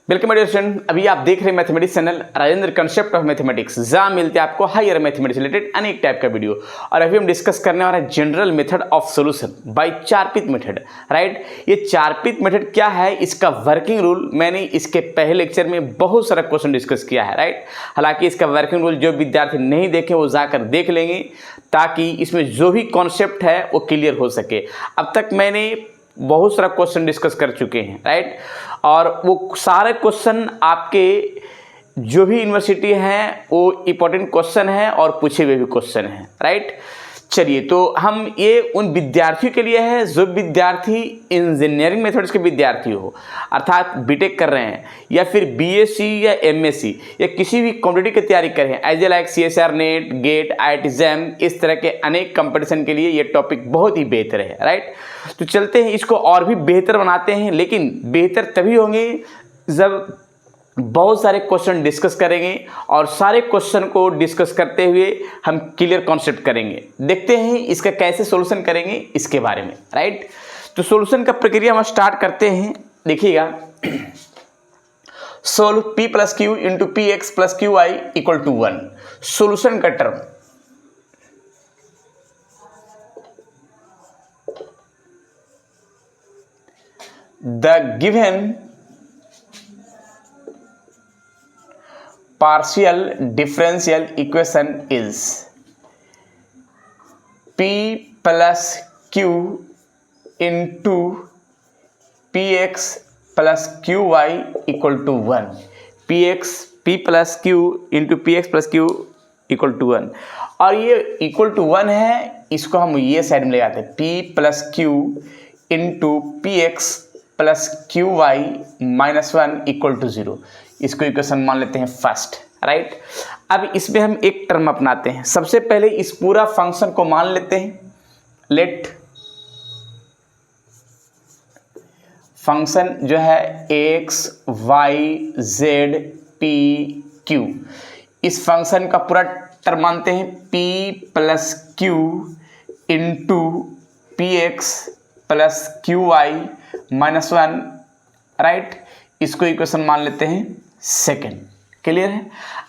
Welcome dear student. अभी आप देख रहे हैं mathematics channel Rajendra concept of mathematics, जहाँ मिलते हैं आपको हायर मैथमेटिक्स रिलेटेड अनेक टाइप का वीडियो। और अभी हम डिस्कस करने वाले हैं general method of solution by Charpit method. Right, ये चारपीत मेथड क्या है, इसका वर्किंग रूल मैंने इसके पहले लेक्चर में बहुत सारा क्वेश्चन डिस्कस किया है। राइट, हालांकि इसका वर्किंग रूल जो विद्यार्थी नहीं देखे वो जाकर देख लेंगे, ताकि इसमें जो भी कॉन्सेप्ट है वो क्लियर हो सके। अब तक मैंने बहुत सारा क्वेश्चन डिस्कस कर चुके हैं। राइट, और वो सारे क्वेश्चन आपके जो भी यूनिवर्सिटी हैं वो इम्पोर्टेंट क्वेश्चन है और पूछे हुए भी क्वेश्चन हैं। राइट, चलिए, तो हम ये उन विद्यार्थियों के लिए है जो विद्यार्थी इंजीनियरिंग मेथड्स के विद्यार्थी हो, अर्थात बीटेक कर रहे हैं या फिर बीएससी या एमएससी या किसी भी कॉम्पिटिटिव की तैयारी कर रहे हैं, as a like CSR, NET, GATE, IIT JAM, इस तरह के अनेक कंपटीशन के लिए ये टॉपिक बहुत ही बेहतर है। राइट, तो चलते हैं इसको और भी बेहतर बनाते हैं, लेकिन बेहतर तभी होंगे जब बहुत सारे क्वेश्चन डिस्कस करेंगे और सारे क्वेश्चन को डिस्कस करते हुए हम क्लियर कॉन्सेप्ट करेंगे। देखते हैं इसका कैसे सॉल्यूशन करेंगे इसके बारे में। राइट, तो सॉल्यूशन का प्रक्रिया हम स्टार्ट करते हैं। देखिएगा, solve p plus Q into P x plus Q y equal to 1। Solution का term the given partial differential equation is p plus q into px plus qy equal to 1। p plus q into px plus q equal to 1, और ये equal to 1 है, इसको हम ये side में ले आते हैं, p plus q into px plus qy minus 1 equal to 0। इसको इक्वेशन मान लेते हैं फर्स्ट। राइट, अब इसमें हम एक टर्म अपनाते हैं। सबसे पहले इस पूरा फंक्शन को मान लेते हैं, लेट फंक्शन जो है X Y Z P Q, इस फंक्शन का पूरा टर्म मानते हैं p plus Q into P x plus Q Y minus 1। Right, इसको इक्वेशन मान लेते हैं सेकेंड। क्लियर है?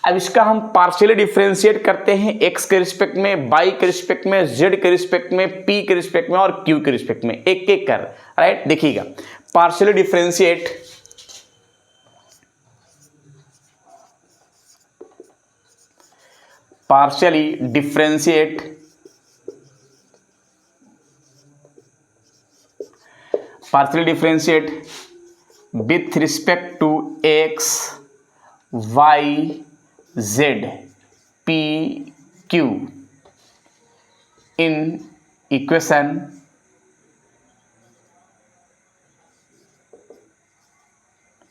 अब इसका हम पार्शियली डिफरेंशिएट करते हैं x के रिस्पेक्ट में, y के रिस्पेक्ट में, z के रिस्पेक्ट में, p के रिस्पेक्ट में और q के रिस्पेक्ट में, एक एक कर। राइट, देखिएगा, partially differentiate with respect to x, y, z, p, q in equation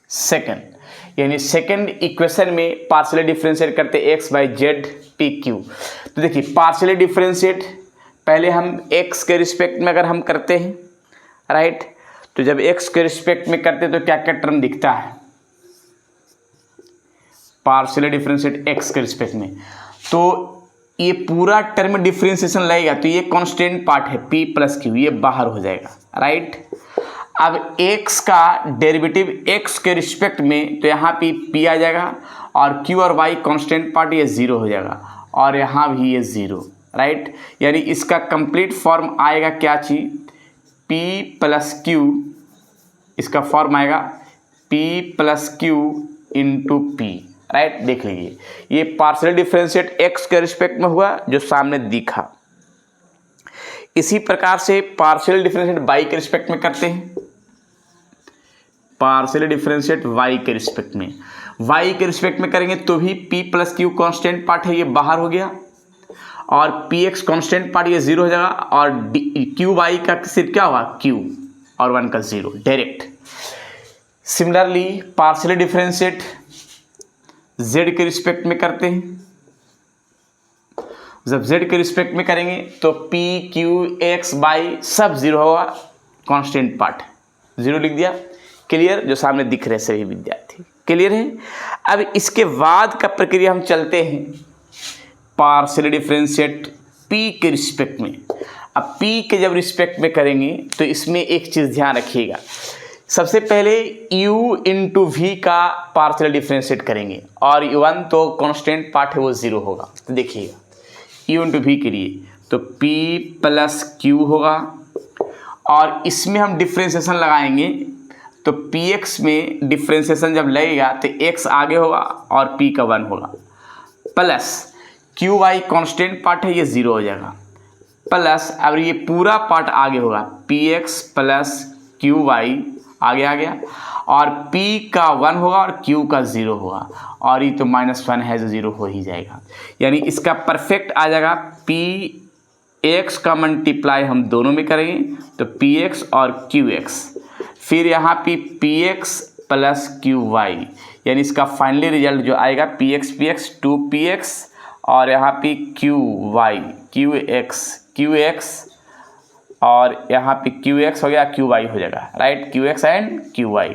second, यानी सेकेंड इक्वेशन में पार्शियली डिफरेंशिएट करते x, y, z, p, q। तो देखिए, पार्शियली डिफरेंशिएट पहले हम x के रिस्पेक्ट में अगर हम करते हैं, राइट, तो जब x के रिस्पेक्ट में करते हैं तो क्या क्या टर्म दिखता है, पार्शियली डिफरेंशिएट x के रिस्पेक्ट में, तो ये पूरा टर्म डिफरेंशिएशन लगेगा, तो ये कांस्टेंट पार्ट है p प्लस क्यू, ये बाहर हो जाएगा। राइट, अब x का डेरिवेटिव x के रिस्पेक्ट में, तो यहाँ पे p आ जाएगा और q और y कांस्टेंट पार्ट, ये 0 हो जाएगा और यहाँ भी ये 0। राइट, यानी इसका कंप्लीट फॉर्म आएगा क्या चीज, p प्लस क्यू, इसका फॉर्म आएगा p plus Q into P. Right, देख लीजिए, ये पार्शियल डिफरेंशिएट x के रिस्पेक्ट में हुआ जो सामने दिखा। इसी प्रकार से पार्शियल डिफरेंशिएट y के रिस्पेक्ट में करते हैं, पार्शियल डिफरेंशिएट y के रिस्पेक्ट में, y के रिस्पेक्ट में करेंगे तो भी p plus Q constant part है, ये बाहर हो गया, और पी एक्स कॉन्स्टेंट पार्ट ये 0 हो जाएगा, और क्यू वाई का सिर्फ क्या हुआ, q और 1 का 0 direct. Similarly partially differentiate z के रिस्पेक्ट में करते हैं, जब z के रिस्पेक्ट में करेंगे तो p q x y सब 0 होगा, कांस्टेंट पार्ट 0 लिख दिया। क्लियर, जो सामने दिख रहे सभी विद्यार्थी, क्लियर है? अब इसके बाद का प्रक्रिया हम चलते हैं पार्शियली डिफरेंशिएट p के रिस्पेक्ट में। अब p के जब रिस्पेक्ट में करेंगे तो इसमें एक चीज़ ध्यान रखिएगा सबसे पहले u इंटू वी का पार्शियल डिफ्रेंशिएट करेंगे और u1 तो कांस्टेंट पार्ट है वो 0 होगा। तो देखिएगा u इंटू वी के लिए तो p प्लस क्यू होगा और इसमें हम डिफ्रेंशिएशन लगाएंगे तो px में डिफ्रेंशिएशन जब लगेगा तो x आगे होगा और p का 1 होगा plus Q Y constant part है ये 0 हो जाएगा प्लस अब ये पूरा पार्ट आगे होगा px प्लस क्यू वाई आगे आ गया और p का 1 होगा और q का 0 होगा और ये तो -1 है जो 0 हो ही जाएगा। यानी इसका परफेक्ट आ जाएगा px का मल्टीप्लाई हम दोनों में करेंगे तो px और qx, फिर यहाँ पे px प्लस qy, यानी इसका फाइनली रिजल्ट जो आएगा px 2px और यहाँ पे qx और यहाँ पे qx हो गया qy हो जाएगा, right, qx and qy।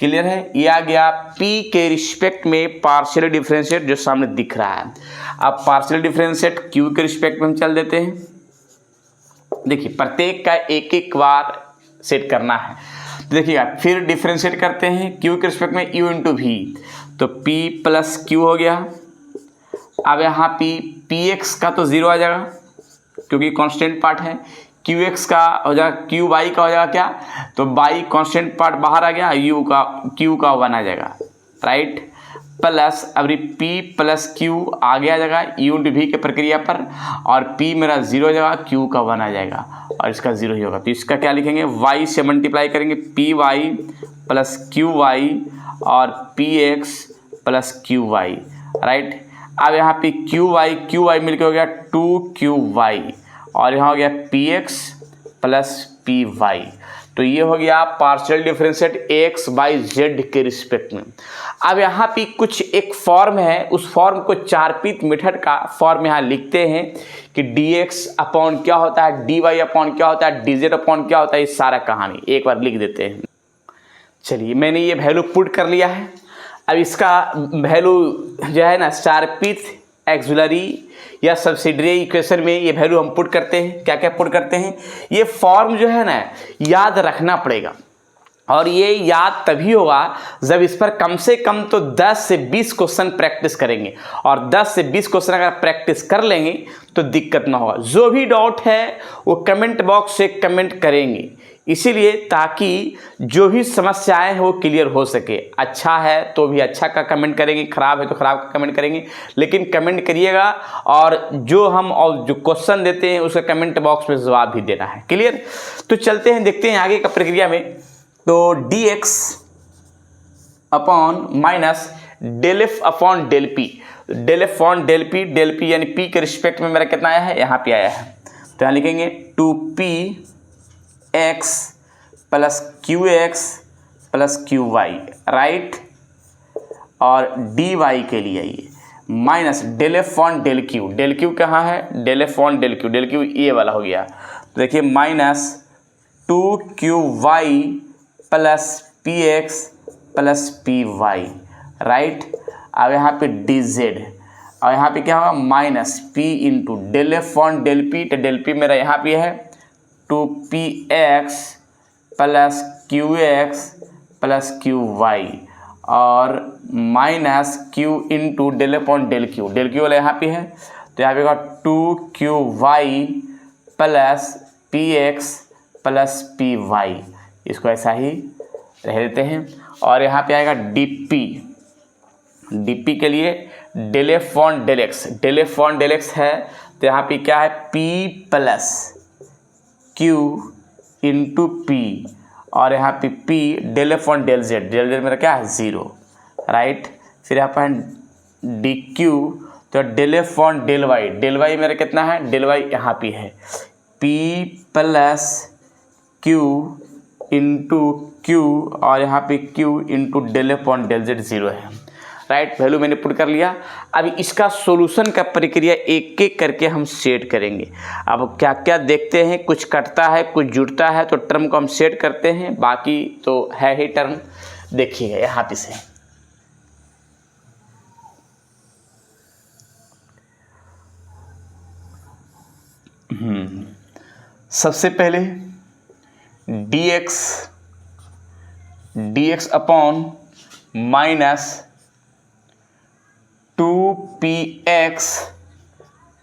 Clear है, ये आ गया p के रिस्पेक्ट में पार्शियल डिफरेंशिएट जो सामने दिख रहा है। अब पार्शियल डिफरेंशिएट q के रिस्पेक्ट में हम चल देते हैं। देखिए प्रत्येक का एक एक बार सेट करना है। तो देखिएगा फिर डिफरेंशिएट करते हैं q के रिस्पेक्ट में u इंटू वी तो p प्लस क्यू हो गया। अब यहाँ पे px का तो 0 आ जाएगा क्योंकि कांस्टेंट पार्ट है, qx का हो जाएगा, qy का हो जाएगा क्या, तो y कांस्टेंट पार्ट बाहर आ गया, q का 1 आ जाएगा, राइट, प्लस अब p प्लस q आगे आ जाएगा u इंटू v के प्रक्रिया पर और p मेरा 0 हो जाएगा, q का 1 आ जाएगा और इसका 0 ही होगा। तो इसका क्या लिखेंगे, y से मल्टीप्लाई करेंगे py प्लस qy और px प्लस qy, राइट। अब यहाँ पे qy मिलकर हो गया 2qy और यहाँ हो गया px प्लस py। तो ये हो गया partial differentiate x by z के रिस्पेक्ट में। अब यहाँ पे कुछ एक फॉर्म है, उस फॉर्म को चारपीत मेथड का फॉर्म यहाँ लिखते हैं कि dx अपॉन क्या होता है, dy अपॉन क्या होता है, dz अपॉन क्या होता है, ये सारा कहानी एक बार लिख देते हैं। चलिए मैंने ये वैल्यू पुट कर लिया है। अब इसका वैल्यू जो है ना चारपीत एक्सिलरी या सब्सिडियरी इक्वेशन में ये वैल्यू हम पुट करते हैं। क्या क्या पुट करते हैं, ये फॉर्म जो है ना याद रखना पड़ेगा और ये याद तभी होगा जब इस पर कम से कम तो 10 से 20 क्वेश्चन प्रैक्टिस करेंगे और 10 से 20 क्वेश्चन अगर प्रैक्टिस कर लेंगे तो दिक्कत ना होगा। जो भी डाउट है वो कमेंट बॉक्स से कमेंट करेंगे, इसीलिए ताकि जो भी समस्याएं हैं वो क्लियर हो सके। अच्छा है तो भी अच्छा का कमेंट करेंगे, खराब है तो खराब का कमेंट करेंगे, लेकिन कमेंट करिएगा और जो हम और जो क्वेश्चन देते हैं उसका कमेंट बॉक्स में जवाब भी देना है। क्लियर, तो चलते हैं देखते हैं आगे का प्रक्रिया में। तो dx upon minus del F upon del P, del F upon del P यानी p के रिस्पेक्ट में मेरा कितना आया है, यहाँ पे आया है। तो यहाँ लिखेंगे 2px plus qx plus qy, right, और dy के लिए ये minus del F upon del Q कहाँ है, del F upon del Q ये वाला हो गया। तो देखिए minus 2qy plus px plus py, right. अब यहाँ पे dz और यहाँ पे क्या होगा minus p into del F upon del P, तो डेल पी मेरा यहाँ पे है 2px plus qx plus qy और minus q into del upon del Q वाला यहाँ पे है। तो यहाँ पे होगा 2qy plus px plus py, इसको ऐसा ही रह देते हैं। और यहाँ पे आएगा dp के लिए del F upon del X है। तो यहाँ पे क्या है p plus q into P और यहाँ पे p del F upon del Z मेरा क्या है 0, राइट। फिर यहाँ पर dq तो del F upon del Y मेरा कितना है, डेल वाई यहाँ पे है p plus q into Q और यहाँ पे q into del F upon del Z 0 है, राइट। वैल्यू मैंने पुट कर लिया। अब इसका सॉल्यूशन का प्रक्रिया एक एक करके हम सेट करेंगे। अब क्या क्या देखते हैं, कुछ कटता है कुछ जुड़ता है तो टर्म को हम सेट करते हैं, बाकी तो है ही टर्म। देखिएगा यहाँ पे से सबसे पहले dx dx upon minus 2px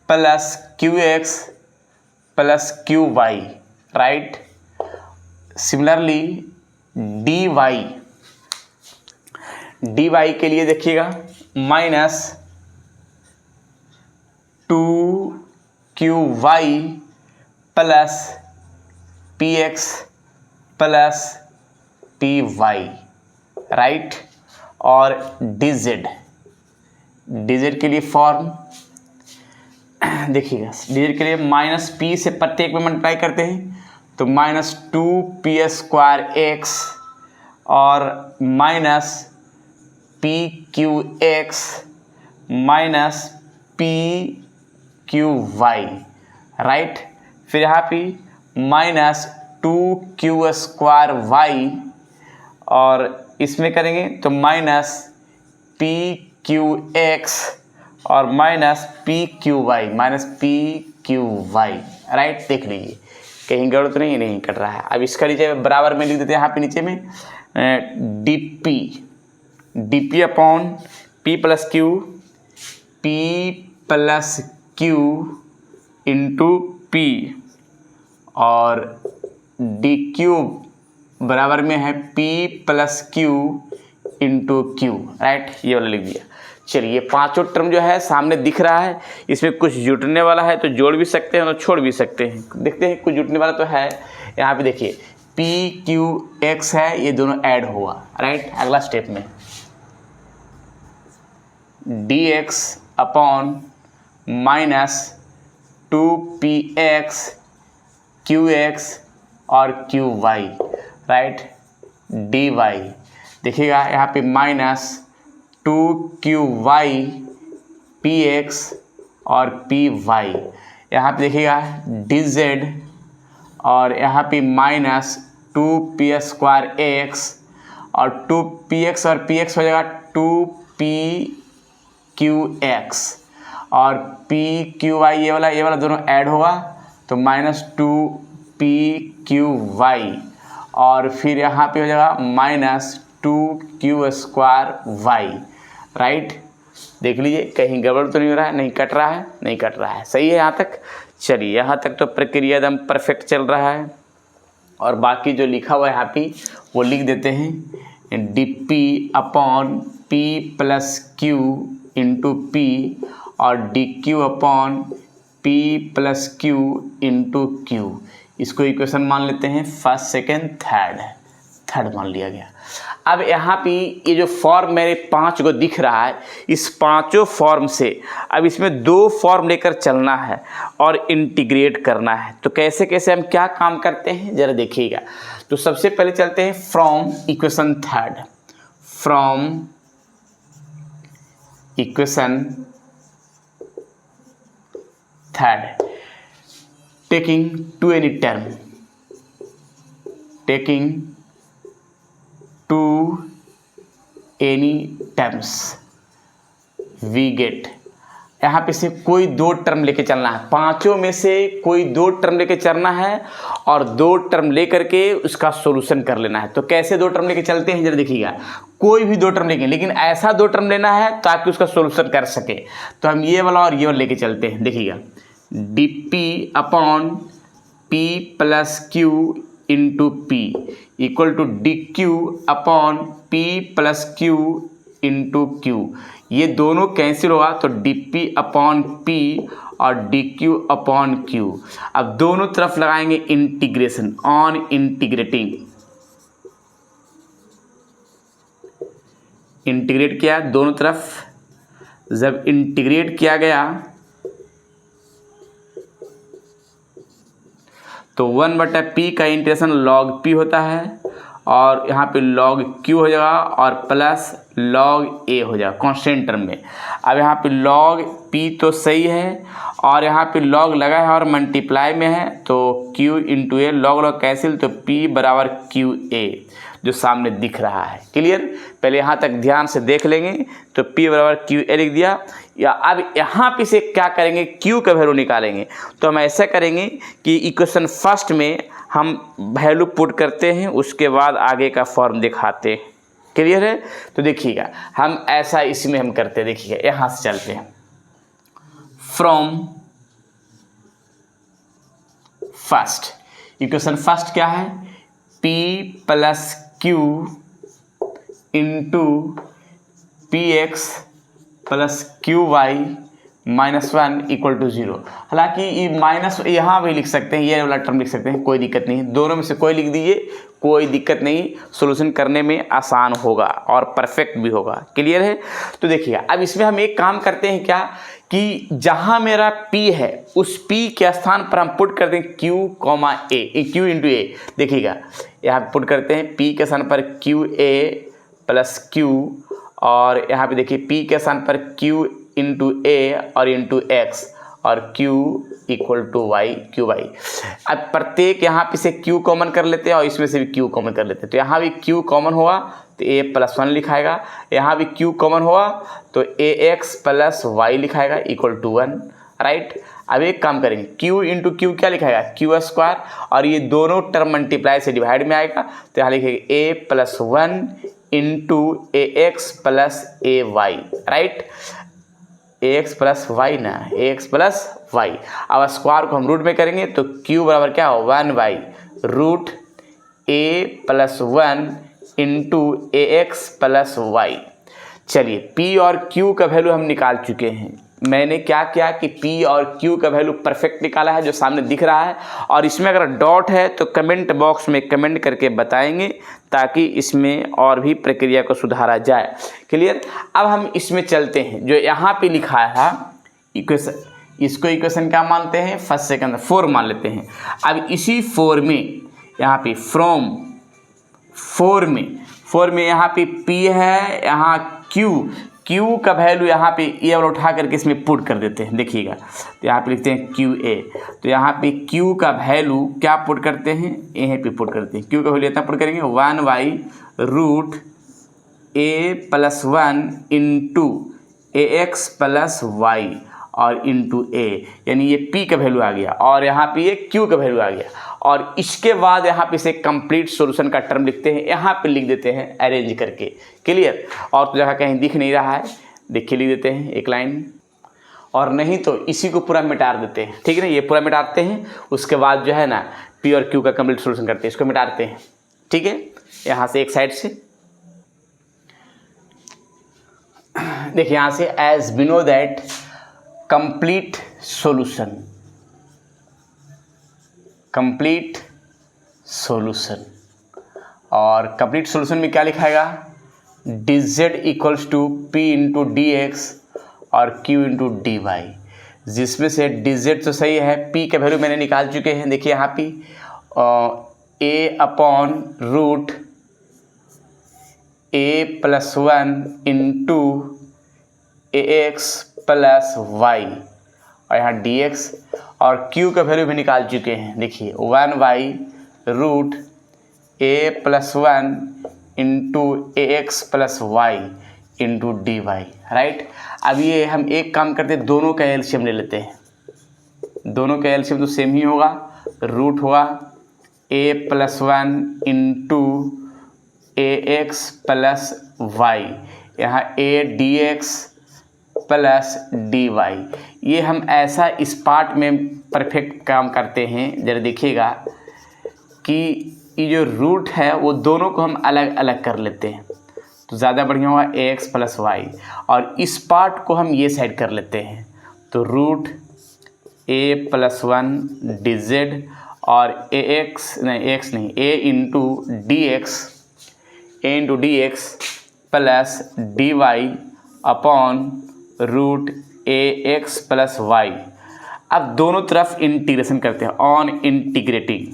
plus qx plus qy, right. Similarly dy के लिए देखिएगा minus 2qy plus px plus py, right. और dz के लिए फॉर्म देखिएगा, dz के लिए माइनस p से प्रत्येक में मल्टीप्लाई करते हैं तो माइनस 2p² x और minus pqx minus pqy, right. फिर यहाँ पे माइनस 2q² और इसमें करेंगे तो माइनस pqx और माइनस pqy, राइट। देख लीजिए कहीं गड़बड़ तो नहीं कट रहा है। अब इसका नीचे बराबर में लिख देते हैं, यहाँ पे नीचे में dp upon p plus q into p और dq बराबर में है p plus q into q, right. ये वाला लिख दिया। चलिए ये पांचों टर्म जो है सामने दिख रहा है, इसमें कुछ जुटने वाला है तो जोड़ भी सकते हैं और छोड़ भी सकते हैं। देखते हैं कुछ जुटने वाला तो है। यहाँ पे देखिए pqx है, ये दोनों ऐड हुआ, राइट। अगला स्टेप में dx upon minus 2px qx और qy, राइट। dy देखिएगा यहाँ पे माइनस 2qy px और py, यहाँ पे देखिएगा dz और यहाँ पे माइनस 2p² x और 2px और px हो जाएगा 2pqx और pqy, ये वाला दोनों ऐड होगा तो माइनस 2pqy और फिर यहाँ पे हो जाएगा माइनस 2q²y, राइट। देख लीजिए कहीं गड़बड़ तो नहीं हो रहा है, नहीं कट रहा है, सही है यहाँ तक। चलिए यहाँ तक तो प्रक्रिया एकदम परफेक्ट चल रहा है। और बाकी जो लिखा हुआ है यहाँ पे वो लिख देते हैं dp upon p plus q into p और dq upon p plus q into q। इसको इक्वेशन मान लेते हैं फर्स्ट, सेकेंड, थर्ड मान लिया गया। अब यहाँ पे ये जो फॉर्म मेरे 5 को दिख रहा है, इस पांचों फॉर्म से अब इसमें 2 फॉर्म लेकर चलना है और इंटीग्रेट करना है। तो कैसे कैसे हम क्या काम करते हैं जरा देखिएगा। तो सबसे पहले चलते हैं from equation third taking to any term, we get. यहाँ पे से कोई 2 टर्म लेके चलना है, पांचों में से कोई 2 टर्म लेके चलना है और 2 टर्म लेकर के उसका सॉल्यूशन कर लेना है। तो कैसे 2 टर्म लेके चलते हैं जरा देखिएगा। कोई भी 2 टर्म लेंगे लेकिन ऐसा 2 टर्म लेना है ताकि उसका सॉल्यूशन कर सके। तो हम ये वाला और ये वाला लेके चलते हैं। देखिएगा dp upon p plus q into p equal to dq upon p plus q into q। ये दोनों कैंसिल होगा तो dp अपॉन p और dq अपॉन q। अब दोनों तरफ लगाएंगे इंटीग्रेशन, ऑन इंटीग्रेटिंग, इंटीग्रेट किया दोनों तरफ। जब इंटीग्रेट किया गया तो 1/p का इंटीग्रेशन log p होता है और यहाँ पे log q हो जाएगा और प्लस log a हो जाएगा कांस्टेंट टर्म में। अब यहाँ पे log p तो सही है और यहाँ पे log लगा है और मल्टीप्लाई में है तो q इंटू ए, log कैंसिल तो p बराबर q a जो सामने दिख रहा है। क्लियर। पहले यहाँ तक ध्यान से देख लेंगे तो p बराबर q a लिख दिया। या अब यहाँ पे से क्या करेंगे, q का वैल्यू निकालेंगे। तो हम ऐसा करेंगे कि इक्वेशन फर्स्ट में हम वैल्यू पुट करते हैं, उसके बाद आगे का फॉर्म दिखाते हैं। क्लियर है? तो देखिएगा हम ऐसा इसमें हम करते हैं। देखिएगा यहाँ से चलते हैं, फ्रॉम फर्स्ट इक्वेशन फर्स्ट क्या है, P plus Q into P x plus Q Y -1 equal to 0। हालांकि ये माइनस यहाँ भी लिख सकते हैं, ये वाला टर्म लिख सकते हैं, कोई दिक्कत नहीं है, दोनों में से कोई लिख दीजिए, कोई दिक्कत नहीं, सॉल्यूशन करने में आसान होगा और परफेक्ट भी होगा। क्लियर है? तो देखिएगा अब इसमें हम एक काम करते हैं क्या कि जहाँ मेरा P है उस P के स्थान पर हम पुट करते हैं Q, Q इंटू ए। देखिएगा यहाँ पुट करते हैं P के स्थान पर QA प्लस Q, और यहाँ पे देखिए P के स्थान पर Q इंटू ए और इंटू एक्स और Q equal to Y, Q Y. अब प्रत्येक यहाँ पे से Q कॉमन कर लेते हैं और इसमें से भी Q कॉमन कर लेते हैं। तो यहाँ भी Q कॉमन हुआ तो A प्लस 1 लिखाएगा, यहाँ भी Q कॉमन हुआ तो AX प्लस वाई लिखाएगा इक्वल टू 1। राइट? अब एक काम करेंगे, Q इंटू क्यू क्या लिखाएगा, क्यू स्क्वायर, और ये दोनों टर्म मल्टीप्लाई से डिवाइड में आएगा तो यहाँ लिखेगा A plus 1 into AX plus AY। Right? AX plus Y ना, AX प्लस वाई। अब स्क्वायर को हम रूट में करेंगे तो Q बराबर क्या हो, 1/रूट A plus 1 into AX plus Y. चलिए P और Q का वैल्यू हम निकाल चुके हैं। मैंने क्या किया कि P और Q का वैल्यू परफेक्ट निकाला है जो सामने दिख रहा है, और इसमें अगर डॉट है तो कमेंट बॉक्स में कमेंट करके बताएंगे ताकि इसमें और भी प्रक्रिया को सुधारा जाए। क्लियर? अब हम इसमें चलते हैं, जो यहाँ पे लिखा है इक्वेशन, इसको इक्वेशन क्या मानते हैं, फर्स्ट सेकंड 4 मान लेते हैं। अब इसी 4 में यहाँ पे फ्रॉम 4 में यहाँ पे P है, यहाँ Q का वैल्यू यहाँ पे ये वाला उठा करके इसमें पुट कर देते हैं। देखिएगा तो यहाँ पे लिखते हैं QA, तो यहाँ पे Q का वैल्यू क्या पुट करते हैं, यहीं पे पुट करते हैं। Q का वैल्यू इतना पुट करेंगे 1/रूट A plus 1 into AX plus Y और इंटू A, यानी ये P का वैल्यू आ गया और यहाँ पे ये Q का वैल्यू आ गया। और इसके बाद यहाँ पे से कंप्लीट सॉल्यूशन का टर्म लिखते हैं, यहाँ पे लिख देते हैं अरेंज करके। क्लियर? और तो जगह कहीं दिख नहीं रहा है, देखिए लिख देते हैं एक लाइन, और नहीं तो इसी को पूरा मिटा देते हैं। ठीक है ना? ये पूरा मिटाते हैं, उसके बाद जो है ना P और Q का कंप्लीट सॉल्यूशन करते हैं, इसको मिटाते हैं। ठीक है? यहाँ से एक साइड से देखिए, यहाँ से as we know that complete solution और कंप्लीट सॉल्यूशन में क्या लिखाएगा, dz equals to P into dx और Q इंटू dy, जिसमें से dz तो सही है, P का वैल्यू मैंने निकाल चुके हैं। देखिए यहाँ पे A/रूट A plus 1 into AX plus Y और यहाँ dx, और Q का वैल्यू भी निकाल चुके हैं। देखिए 1/रूट A plus 1 into AX plus Y into dy। Right? अब ये हम एक काम करते हैं, दोनों का एलसीएम ले लेते हैं। दोनों का एलसीएम तो सेम ही होगा, रूट होगा A plus 1 into AX plus Y, यहाँ A dx प्लस dy। ये हम ऐसा इस पार्ट में परफेक्ट काम करते हैं। जरा देखिएगा कि ये जो रूट है वो दोनों को हम अलग अलग कर लेते हैं तो ज़्यादा बढ़िया होगा AX प्लस वाई, और इस पार्ट को हम ये साइड कर लेते हैं तो रूट A प्लस 1 dz और A into dx plus dy upon root AX plus Y. अब दोनों तरफ इंटीग्रेशन करते हैं, ऑन इंटीग्रेटिंग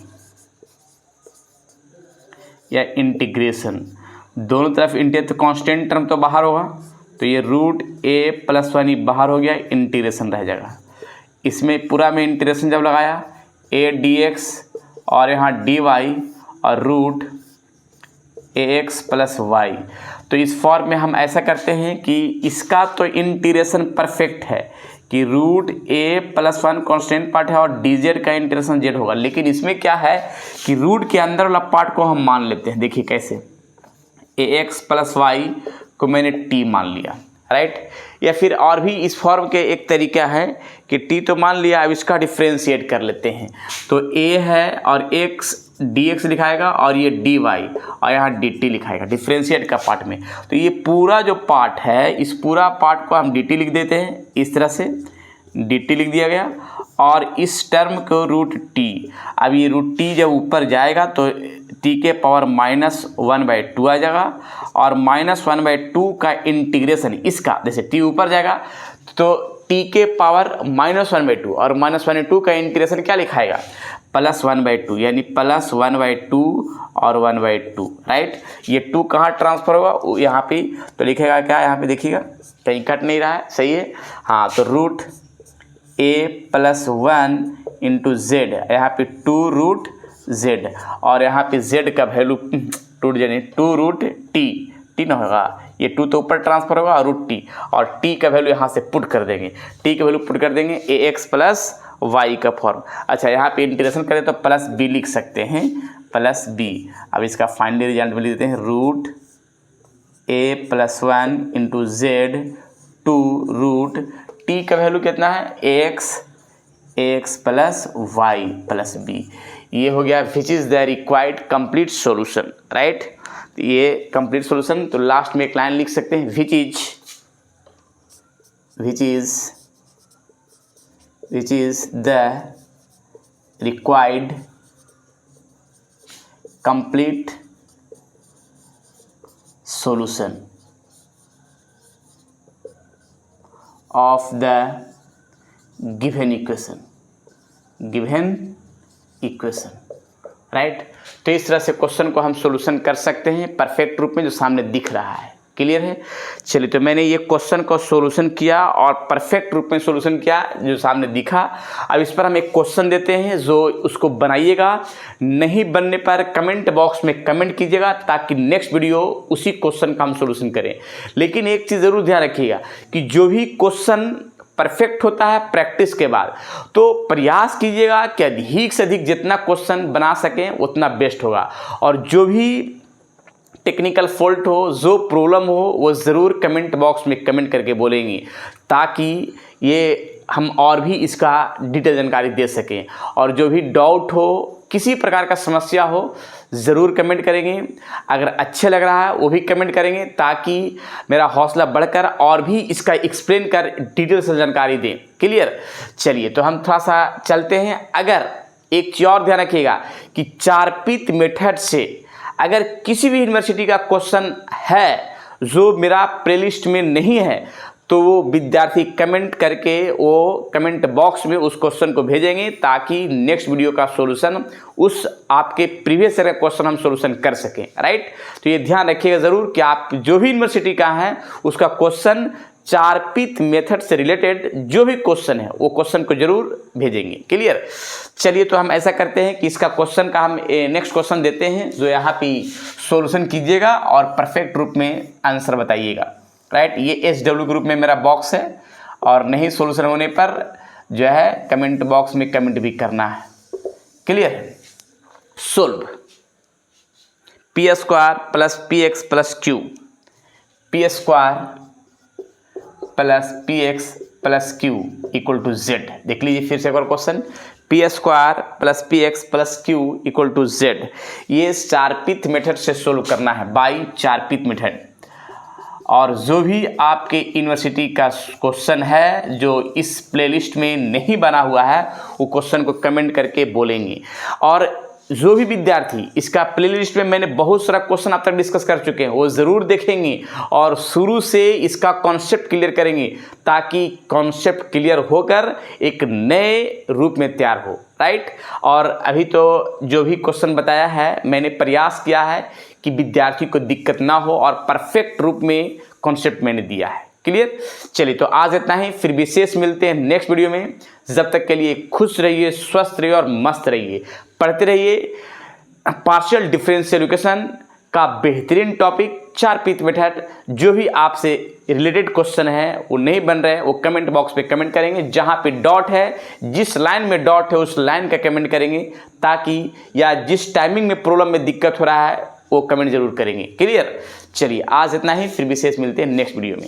या इंटीग्रेशन, दोनों तरफ इंटीग्रेट तो कांस्टेंट टर्म तो बाहर होगा, तो ये रूट A प्लस 1 बाहर हो गया, इंटीग्रेशन रह जाएगा। इसमें पूरा में इंटीग्रेशन जब लगाया A dx और यहाँ dy और रूट AX प्लस वाई, तो इस फॉर्म में हम ऐसा करते हैं कि इसका तो इंटीग्रेशन परफेक्ट है, कि root a plus 1 constant part है और डी जेड का इंटीग्रेशन जेड होगा, लेकिन इसमें क्या है कि रूट के अंदर वाला पार्ट को हम मान लेते हैं। देखिए कैसे, ए एक्स प्लस वाई को मैंने टी मान लिया, राइट। या फिर और भी इस फॉर्म के एक तरीका है कि टी तो मान लिया, अब इसका डिफ्रेंशिएट कर लेते हैं। तो ए है और एक्स डी एक्स लिखाएगा और ये डी वाई और यहाँ डी टी लिखाएगा डिफ्रेंशिएट का पार्ट में। तो ये पूरा जो पार्ट है, इस पूरा पार्ट को हम डी टी लिख देते हैं, इस तरह से डी टी लिख दिया गया। और इस टर्म को रूट टी, अब ये रूट टी जब ऊपर जाएगा तो टी के पावर -1/2 आ जाएगा और -1/2 का इंटीग्रेशन इसका, जैसे टी ऊपर जाएगा तो टी के पावर -1/2 और -1/2 का इंटीग्रेशन क्या लिखाएगा, +1/2, यानी +1/2 और 1/2, राइट। ये 2 कहाँ ट्रांसफर होगा, यहाँ पे तो लिखेगा क्या, यहाँ पे देखिएगा कहीं कट नहीं रहा है, सही है। हाँ, तो root a plus 1 into Z, यहाँ पे 2 रूट जेड और यहाँ पे जेड का वैल्यू टू रूट टी ना होगा, ये 2 तो ऊपर ट्रांसफर होगा और रूट टी, और टी का वैल्यू यहाँ से पुट कर देंगे, टी का वैल्यू पुट कर देंगे ए एक्स प्लस वाई का फॉर्म। अच्छा, यहाँ पे इंटीग्रेशन करें तो प्लस बी लिख सकते हैं, प्लस बी। अब इसका फाइनली रिजल्ट में लिख देते हैं root a plus 1 into z 2 root t का वैल्यू कितना है, x plus y plus b. ये हो गया which is the required complete solution, right. ये कंप्लीट सॉल्यूशन, तो लास्ट में एक लाइन लिख सकते हैं, which is the required complete solution of the given equation, right. तो इस तरह से क्वेश्चन को हम सॉल्यूशन कर सकते हैं परफेक्ट रूप में जो सामने दिख रहा है। क्लियर है। चलिए, तो मैंने ये क्वेश्चन को सॉल्यूशन किया और परफेक्ट रूप में सॉल्यूशन किया जो सामने दिखा। अब इस पर हम एक क्वेश्चन देते हैं, जो उसको बनाइएगा, नहीं बनने पर कमेंट बॉक्स में कमेंट कीजिएगा ताकि नेक्स्ट वीडियो उसी क्वेश्चन का हम सॉल्यूशन करें। लेकिन एक चीज़ ज़रूर ध्यान रखिएगा कि जो भी क्वेश्चन परफेक्ट होता है प्रैक्टिस के बाद, तो प्रयास कीजिएगा कि अधिक से अधिक जितना क्वेश्चन बना सकें उतना बेस्ट होगा। और जो भी टेक्निकल फॉल्ट हो, जो प्रॉब्लम हो, वो ज़रूर कमेंट बॉक्स में कमेंट करके बोलेंगे ताकि ये हम और भी इसका डिटेल जानकारी दे सकें। और जो भी डाउट हो, किसी प्रकार का समस्या हो, ज़रूर कमेंट करेंगे। अगर अच्छे लग रहा है वो भी कमेंट करेंगे ताकि मेरा हौसला बढ़कर और भी इसका एक्सप्लेन कर डिटेल से जानकारी दें। क्लियर। चलिए, तो हम थोड़ा सा चलते हैं। अगर एक चीज़ और ध्यान रखिएगा कि चारपित मेथड से अगर किसी भी यूनिवर्सिटी का क्वेश्चन है जो मेरा प्लेलिस्ट में नहीं है, तो वो विद्यार्थी कमेंट करके वो कमेंट बॉक्स में उस क्वेश्चन को भेजेंगे ताकि नेक्स्ट वीडियो का सॉल्यूशन उस आपके प्रीवियस ईयर का क्वेश्चन हम सॉल्यूशन कर सकें, राइट। तो ये ध्यान रखिएगा ज़रूर कि आप जो भी यूनिवर्सिटी का है उसका क्वेश्चन चारपित मेथड से रिलेटेड जो भी क्वेश्चन है वो क्वेश्चन को जरूर भेजेंगे। क्लियर। चलिए, तो हम ऐसा करते हैं कि इसका क्वेश्चन का हम नेक्स्ट क्वेश्चन देते हैं जो यहाँ पे सॉल्यूशन कीजिएगा और परफेक्ट रूप में आंसर बताइएगा, राइट। ये SW ग्रुप में मेरा बॉक्स है और नहीं सॉल्यूशन होने पर जो है कमेंट बॉक्स में कमेंट भी करना है। Clear. Solve p² plus px plus q, p² plus px plus q equal to z। देख लीजिए फिर से एक बार question, p² plus px plus q equal to z। ये चारपित मेथड से सोल्व करना है, बाई चारपित मेथड। और जो भी आपके यूनिवर्सिटी का क्वेश्चन है जो इस प्लेलिस्ट में नहीं बना हुआ है वो क्वेश्चन को कमेंट करके बोलेंगे। और जो भी विद्यार्थी इसका प्लेलिस्ट में मैंने बहुत सारा क्वेश्चन आप तक डिस्कस कर चुके हैं वो ज़रूर देखेंगे और शुरू से इसका कॉन्सेप्ट क्लियर करेंगे ताकि कॉन्सेप्ट क्लियर होकर एक नए रूप में तैयार हो, राइट। और अभी तो जो भी क्वेश्चन बताया है मैंने प्रयास किया है कि विद्यार्थी को दिक्कत ना हो और परफेक्ट रूप में कॉन्सेप्ट मैंने दिया है। क्लियर। चलिए, तो आज इतना ही, फिर विशेष मिलते हैं नेक्स्ट वीडियो में। जब तक के लिए खुश रहिए, स्वस्थ रहिए और मस्त रहिए। पढ़ते रहिए। पार्शियल डिफरेंशियल इक्वेशन का बेहतरीन टॉपिक चार पीत मेथड जो भी आपसे रिलेटेड क्वेश्चन है वो नहीं बन रहे हैं वो कमेंट बॉक्स पे कमेंट करेंगे। जहाँ पे डॉट है, जिस लाइन में डॉट है उस लाइन का कमेंट करेंगे, ताकि या जिस टाइमिंग में प्रॉब्लम में दिक्कत हो रहा है वो कमेंट जरूर करेंगे। क्लियर? चलिए आज इतना ही, फिर विशेष मिलते हैं नेक्स्ट वीडियो में।